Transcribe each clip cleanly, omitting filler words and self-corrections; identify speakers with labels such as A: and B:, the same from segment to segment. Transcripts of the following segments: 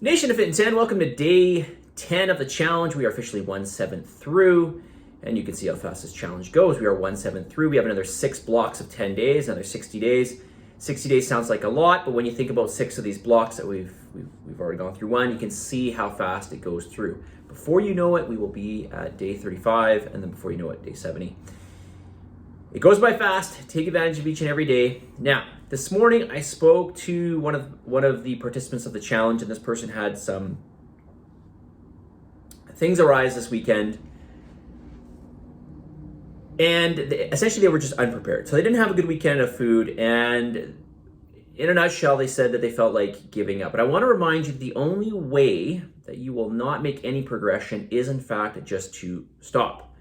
A: Nation of Fitin10, welcome to day 10 of the challenge. We are officially 1/7 through, and you can see how fast this challenge goes. We are 1/7 through. We have another 6 blocks of 10 days, another 60 days. 60 days sounds like a lot, but when you think about 6 of these blocks that we've already gone through one, you can see how fast it goes through. Before you know it, we will be at day 35, and then before you know it, day 70. It goes by fast. Take advantage of each and every day. Now, this morning I spoke to one of the participants of the challenge, and this person had some things arise this weekend, and essentially they were just unprepared. So they didn't have a good weekend of food, and in a nutshell, they said that they felt like giving up. But I want to remind you, the only way that you will not make any progression is, in fact, just to stop.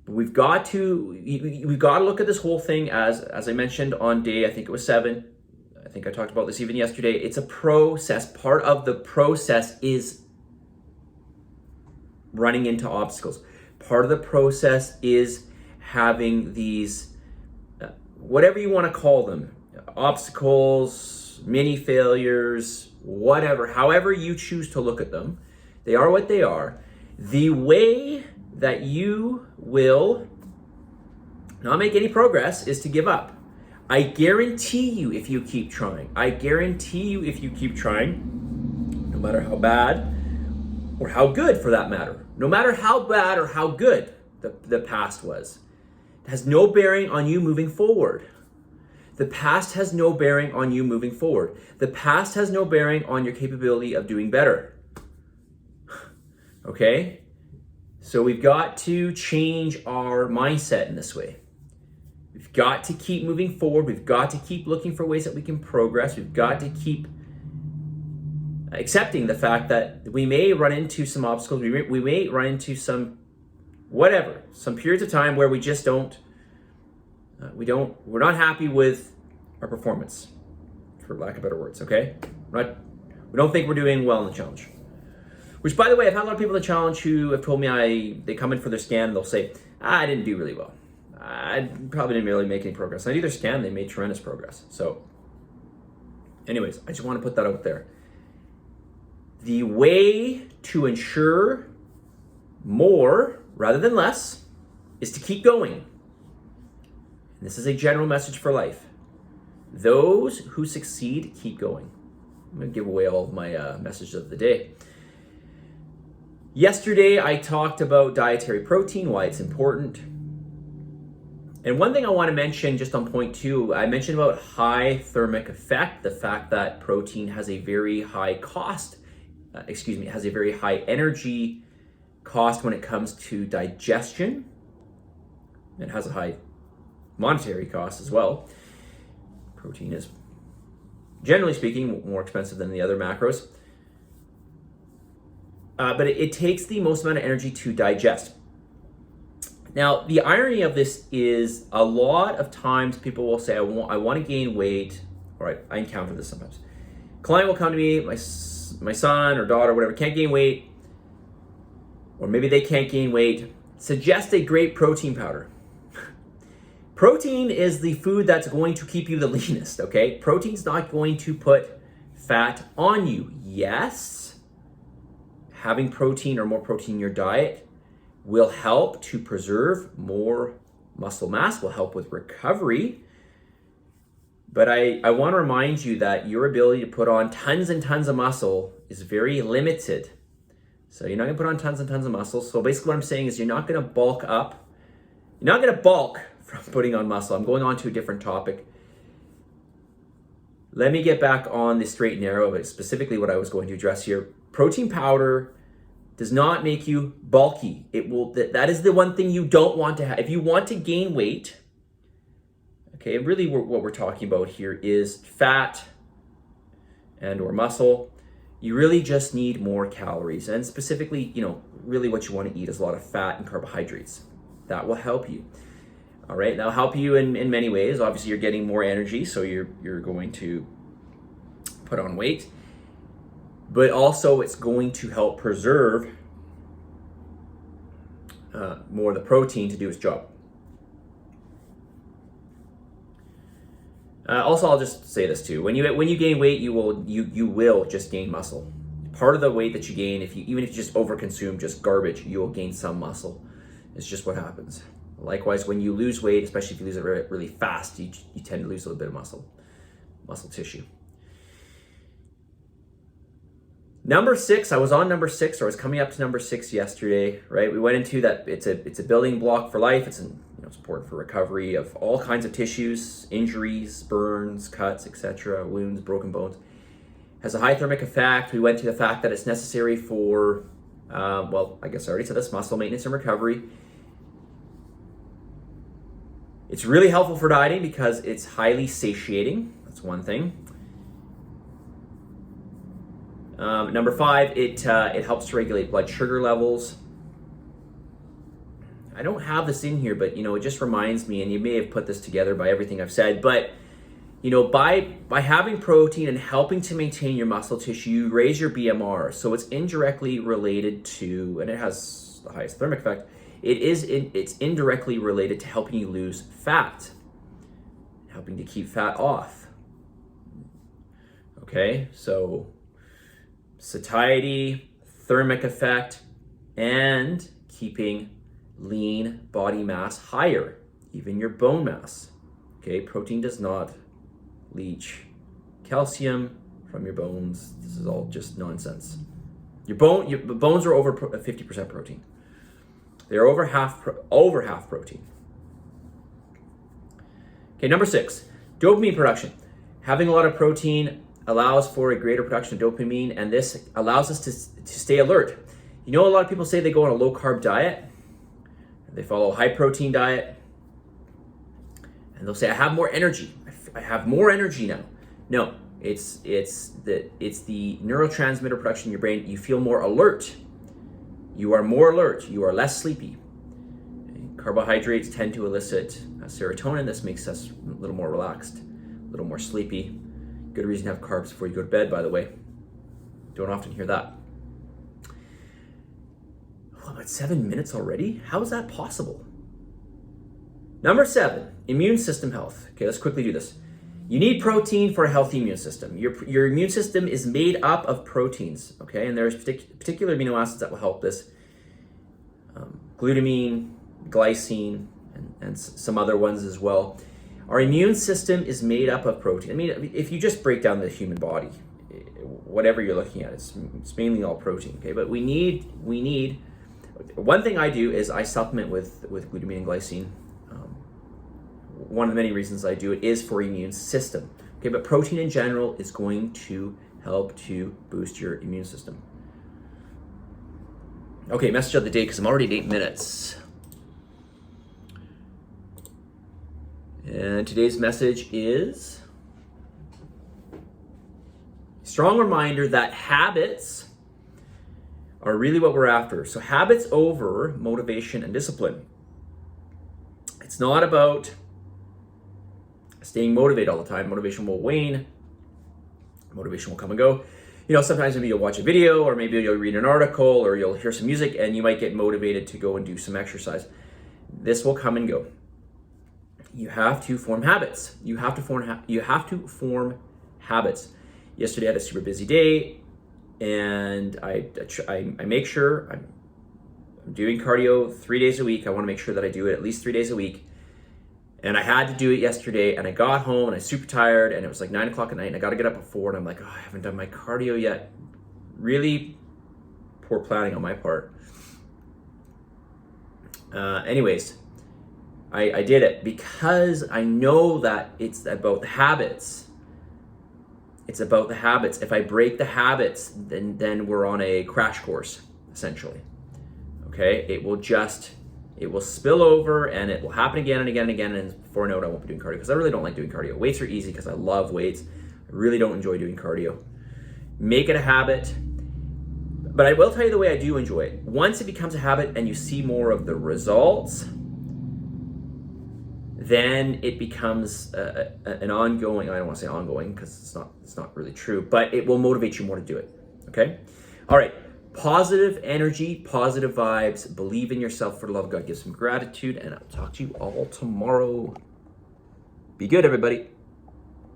A: We've got to look at this whole thing as I mentioned on day, I think it was 7. I think I talked about this even yesterday. It's a process. Part of the process is running into obstacles. Part of the process is having these, whatever you want to call them, obstacles, mini failures, whatever, however you choose to look at them. They are what they are. The way that you will not make any progress is to give up. I guarantee you, if you keep trying, no matter how bad or how good for that matter, no matter how bad or how good the past was, it has no bearing on you moving forward. The past has no bearing on you moving forward. The past has no bearing on your capability of doing better. Okay? So we've got to change our mindset in this way. We've got to keep moving forward. We've got to keep looking for ways that we can progress. We've got to keep accepting the fact that we may run into some obstacles. We may run into some periods of time where we just we're not happy with our performance, for lack of better words, okay? We don't think we're doing well in the challenge. Which, by the way, I've had a lot of people in the challenge who have told me they come in for their scan and they'll say, I didn't do really well. I probably didn't really make any progress. I did their scan, they made tremendous progress. So, anyways, I just want to put that out there. The way to ensure more rather than less is to keep going. And this is a general message for life. Those who succeed, keep going. I'm going to give away all of my messages of the day. Yesterday, I talked about dietary protein, why it's important. And one thing I want to mention just on point 2, I mentioned about high thermic effect, the fact that protein has a very high cost, has a very high energy cost when it comes to digestion. It has a high monetary cost as well. Protein is, generally speaking, more expensive than the other macros. But it takes the most amount of energy to digest. Now, the irony of this is a lot of times people will say, I want to gain weight. All right, I encounter this sometimes. Client will come to me, my son or daughter, whatever, can't gain weight, or maybe they can't gain weight. Suggest a great protein powder. Protein is the food that's going to keep you the leanest, okay? Protein's not going to put fat on you. Yes, having protein or more protein in your diet will help to preserve more muscle mass, will help with recovery. But I want to remind you that your ability to put on tons and tons of muscle is very limited. So you're not going to put on tons and tons of muscle. So basically what I'm saying is you're not going to bulk up. You're not going to bulk from putting on muscle. I'm going on to a different topic. Let me get back on the straight and narrow of it, specifically what I was going to address here. Protein powder does not make you bulky. That is the one thing you don't want to have. If you want to gain weight, okay, really what we're talking about here is fat and or muscle. You really just need more calories. And specifically, really what you want to eat is a lot of fat and carbohydrates. That will help you. All right, that'll help you in many ways. Obviously, you're getting more energy, so you're going to put on weight. But also it's going to help preserve more of the protein to do its job. Also, I'll just say this too: when you gain weight, you will just gain muscle. Part of the weight that you gain, even if you just overconsume just garbage, you will gain some muscle. It's just what happens. Likewise, when you lose weight, especially if you lose it really fast, you tend to lose a little bit of muscle tissue. Number 6, I was on number 6, or I was coming up to number 6 yesterday, right? We went into that it's a building block for life. It's important for recovery of all kinds of tissues, injuries, burns, cuts, etc., wounds, broken bones. Has a high thermic effect. We went to the fact that it's necessary for, I guess I already said this, muscle maintenance and recovery. It's really helpful for dieting because it's highly satiating. That's one thing. Number 5, it helps to regulate blood sugar levels. I don't have this in here, but it just reminds me, and you may have put this together by everything I've said, but by having protein and helping to maintain your muscle tissue, you raise your BMR. So it's indirectly related to, and it has the highest thermic effect, it's indirectly related to helping you lose fat, helping to keep fat off. Okay, so satiety, thermic effect, and keeping lean body mass higher, even your bone mass. Okay, protein does not leach calcium from your bones. This is all just nonsense. Your bones are over 50% protein. They're over half protein. Okay, number 6, dopamine production. Having a lot of protein allows for a greater production of dopamine, and this allows us to stay alert. A lot of people say they go on a low carb diet, they follow a high protein diet, and they'll say, I have more energy. I have more energy now. No, it's the neurotransmitter production in your brain. You feel more alert. You are more alert. You are less sleepy. Carbohydrates tend to elicit serotonin. This makes us a little more relaxed, a little more sleepy. Good reason to have carbs before you go to bed, by the way. Don't often hear that. Oh, about 7 minutes already? How is that possible? Number 7, immune system health. Okay, let's quickly do this. You need protein for a healthy immune system. Your immune system is made up of proteins, okay? And there's particular amino acids that will help this. Glutamine, glycine, and some other ones as well. Our immune system is made up of protein. I mean, if you just break down the human body, whatever you're looking at, it's mainly all protein, okay? But we need, one thing I do is I supplement with glutamine and glycine. One of the many reasons I do it is for immune system. Okay, but protein in general is going to help to boost your immune system. Okay, message of the day, because I'm already at 8 minutes. And today's message is a strong reminder that habits are really what we're after. So habits over motivation and discipline. It's not about staying motivated all the time. Motivation will wane. Motivation will come and go. Sometimes maybe you'll watch a video, or maybe you'll read an article, or you'll hear some music, and you might get motivated to go and do some exercise. This will come and go. You have to form habits. You have to form habits. Yesterday I had a super busy day, and I make sure I'm doing cardio 3 days a week. I want to make sure that I do it at least 3 days a week. And I had to do it yesterday, and I got home and I was super tired, and it was like 9 o'clock at night, and I got to get up at 4, and I'm like, I haven't done my cardio yet. Really poor planning on my part. Anyways, I did it because I know that it's about the habits. It's about the habits. If I break the habits, then we're on a crash course, essentially. Okay, it will spill over, and it will happen again and again and again, and before I know it, I won't be doing cardio, because I really don't like doing cardio. Weights are easy because I love weights. I really don't enjoy doing cardio. Make it a habit, but I will tell you the way I do enjoy it. Once it becomes a habit and you see more of the results, then it becomes an ongoing, I don't want to say ongoing because it's not really true, but it will motivate you more to do it, okay? All right. Positive energy, positive vibes, believe in yourself, for the love of God, give some gratitude, and I'll talk to you all tomorrow. Be good, everybody.